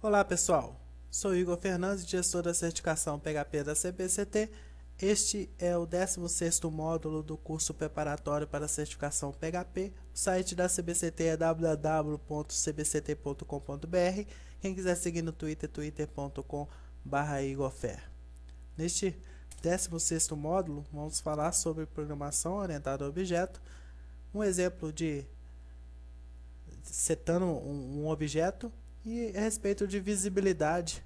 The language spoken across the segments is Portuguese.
Olá pessoal, sou Igor Fernandes, gestor da certificação PHP da CBCT. Este é o 16º módulo do curso preparatório para a certificação PHP. O site da CBCT é www.cbct.com.br. Quem quiser seguir no Twitter, twitter.com/igorfer. Neste 16º módulo, vamos falar sobre programação orientada a objeto. Um exemplo de setando um objeto e a respeito de visibilidade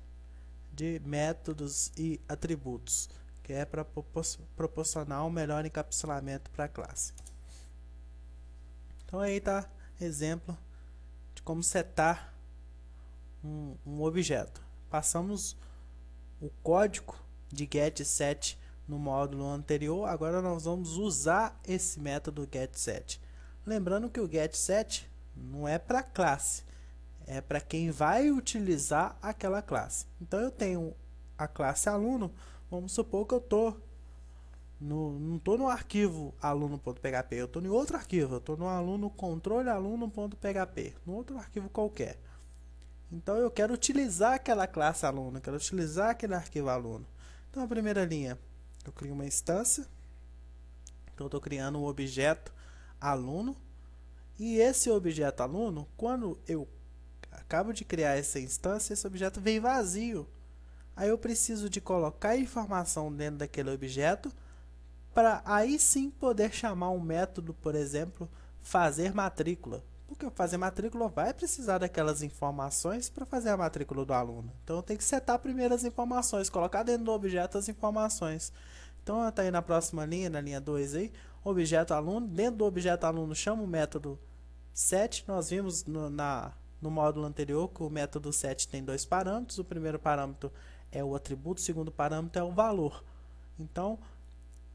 de métodos e atributos, que é para proporcionar um melhor encapsulamento para a classe. Então aí está exemplo de como setar um objeto. Passamos o código de getSet no módulo anterior, agora nós vamos usar esse método getSet. Lembrando que o getSet não é para classe, é para quem vai utilizar aquela classe. Então eu tenho a classe aluno, vamos supor que eu não estou no arquivo aluno.php, eu estou em outro arquivo, eu estou no aluno controle aluno.php, no outro arquivo qualquer. Então eu quero utilizar aquela classe aluno, quero utilizar aquele arquivo aluno. Então a primeira linha, eu crio uma instância, então eu estou criando um objeto aluno, e esse objeto aluno, quando eu acabo de criar essa instância, esse objeto vem vazio. Aí eu preciso de colocar informação dentro daquele objeto para aí sim poder chamar um método, por exemplo, fazer matrícula. Porque fazer matrícula vai precisar daquelas informações para fazer a matrícula do aluno. Então eu tenho que setar primeiro as informações, colocar dentro do objeto as informações. Então está aí na próxima linha, na linha 2 aí, objeto aluno. Dentro do objeto aluno chama o método set. Nós vimos no módulo anterior que o método set tem dois parâmetros. O primeiro parâmetro é o atributo, o segundo parâmetro é o valor. Então,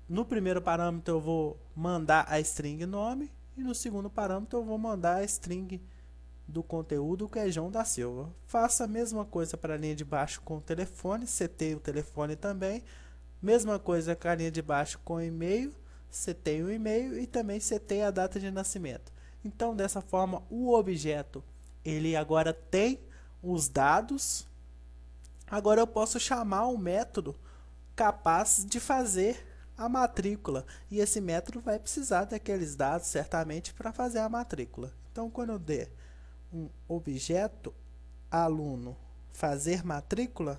no primeiro parâmetro eu vou mandar a string nome e no segundo parâmetro eu vou mandar a string do conteúdo, que é João da Silva. Faça a mesma coisa para a linha de baixo com o telefone, setei o telefone também. Mesma coisa com a linha de baixo com o e-mail, setei o e-mail e também setei a data de nascimento. Então, dessa forma, o objeto ele agora tem os dados. Agora eu posso chamar um método capaz de fazer a matrícula. E esse método vai precisar daqueles dados, certamente, para fazer a matrícula. Então, quando eu der um objeto aluno fazer matrícula,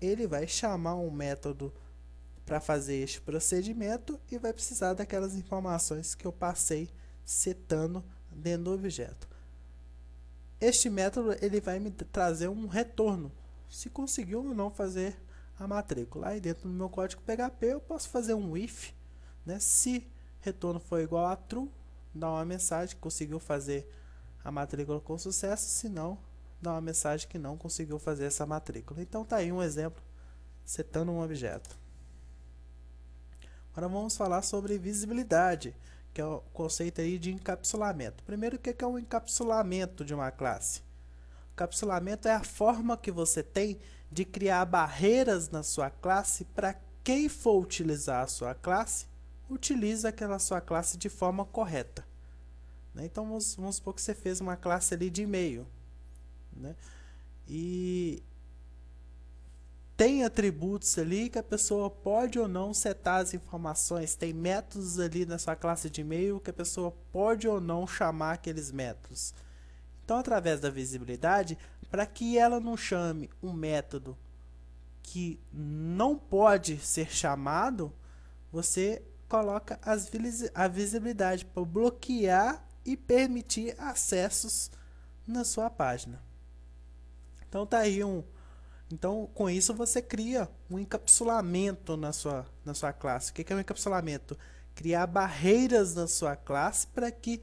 ele vai chamar um método para fazer este procedimento e vai precisar daquelas informações que eu passei setando dentro do objeto. Este método ele vai me trazer um retorno, se conseguiu ou não fazer a matrícula. Aí dentro do meu código PHP eu posso fazer um if, né? Se retorno for igual a true, dá uma mensagem que conseguiu fazer a matrícula com sucesso, se não, dá uma mensagem que não conseguiu fazer essa matrícula. Então tá aí um exemplo, setando um objeto. Agora vamos falar sobre visibilidade, que é o conceito aí de encapsulamento. Primeiro, o que é um encapsulamento de uma classe? O encapsulamento é a forma que você tem de criar barreiras na sua classe para quem for utilizar a sua classe, utilize aquela sua classe de forma correta. Então vamos supor que você fez uma classe ali de e-mail, né? E tem atributos ali que a pessoa pode ou não setar as informações. Tem métodos ali na sua classe de e-mail que a pessoa pode ou não chamar aqueles métodos. Então, através da visibilidade, para que ela não chame um método que não pode ser chamado, você coloca a visibilidade para bloquear e permitir acessos na sua página. Então, tá aí Então, com isso, você cria um encapsulamento na sua classe. O que é um encapsulamento? Criar barreiras na sua classe para que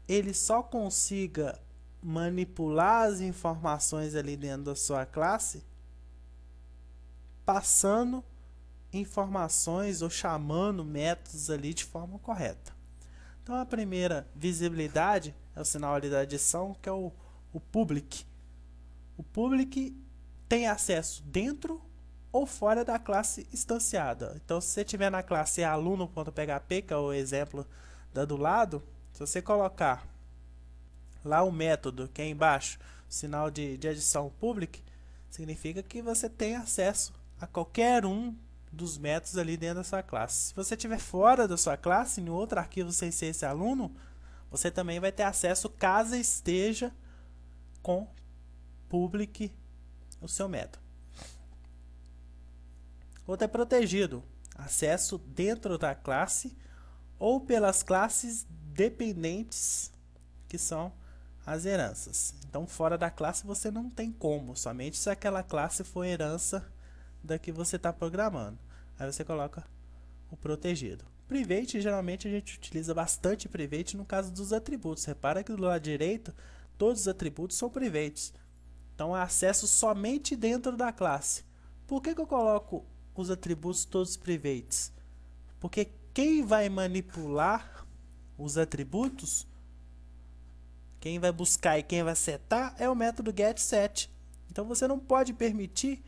ele só consiga manipular as informações ali dentro da sua classe, passando informações ou chamando métodos ali de forma correta. Então, a primeira visibilidade é o sinal ali da adição, que é o public. O public tem acesso dentro ou fora da classe instanciada. Então, se você tiver na classe aluno.php, que é o exemplo do lado, se você colocar lá o método que é embaixo sinal de adição public, significa que você tem acesso a qualquer um dos métodos ali dentro da sua classe. Se você estiver fora da sua classe, em outro arquivo sem ser esse aluno, você também vai ter acesso caso esteja com public o seu método. Outro é protegido, acesso dentro da classe ou pelas classes dependentes, que são as heranças. Então, fora da classe você não tem como, somente se aquela classe for herança da que você está programando. Aí você coloca o protegido. Private, geralmente a gente utiliza bastante private no caso dos atributos. Repara que do lado direito, todos os atributos são privates. Então, há acesso somente dentro da classe. Por que eu coloco os atributos todos privates? Porque quem vai manipular os atributos, quem vai buscar e quem vai setar é o método getSet. Então você não pode permitir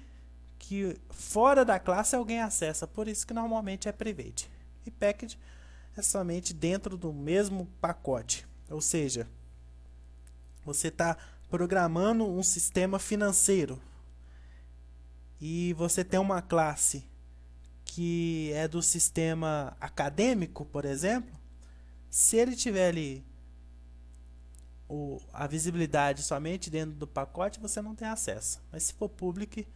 que fora da classe alguém acessa, por isso que normalmente é private. E package é somente dentro do mesmo pacote, ou seja, você está programando um sistema financeiro e você tem uma classe que é do sistema acadêmico, por exemplo. Se ele tiver ali a visibilidade somente dentro do pacote, você não tem acesso. Mas se for public,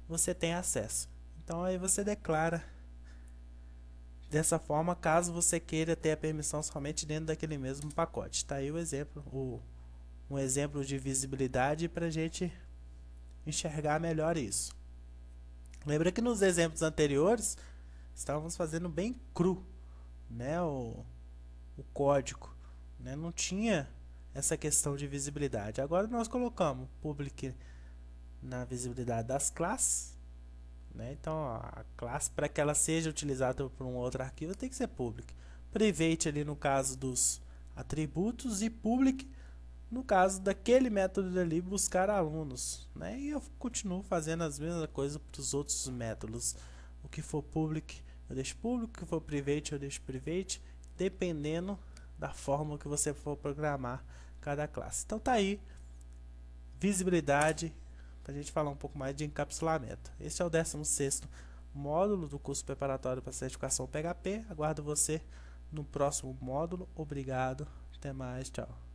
você tem acesso. Então aí você declara dessa forma, caso você queira ter a permissão somente dentro daquele mesmo pacote. Está aí o exemplo, um exemplo de visibilidade para a gente enxergar melhor isso. Lembra que nos exemplos anteriores estávamos fazendo bem cru, né, o código, né, não tinha essa questão de visibilidade. Agora nós colocamos public na visibilidade das classes, né? Então a classe, para que ela seja utilizada por um outro arquivo, tem que ser public. Private ali no caso dos atributos e public no caso daquele método ali buscar alunos, né? E eu continuo fazendo as mesmas coisas para os outros métodos. O que for public eu deixo público, o que for private eu deixo private, dependendo da forma que você for programar cada classe. Então tá aí, visibilidade, para a gente falar um pouco mais de encapsulamento. Esse é o 16º módulo do curso preparatório para certificação PHP. Aguardo você no próximo módulo. Obrigado, até mais, tchau.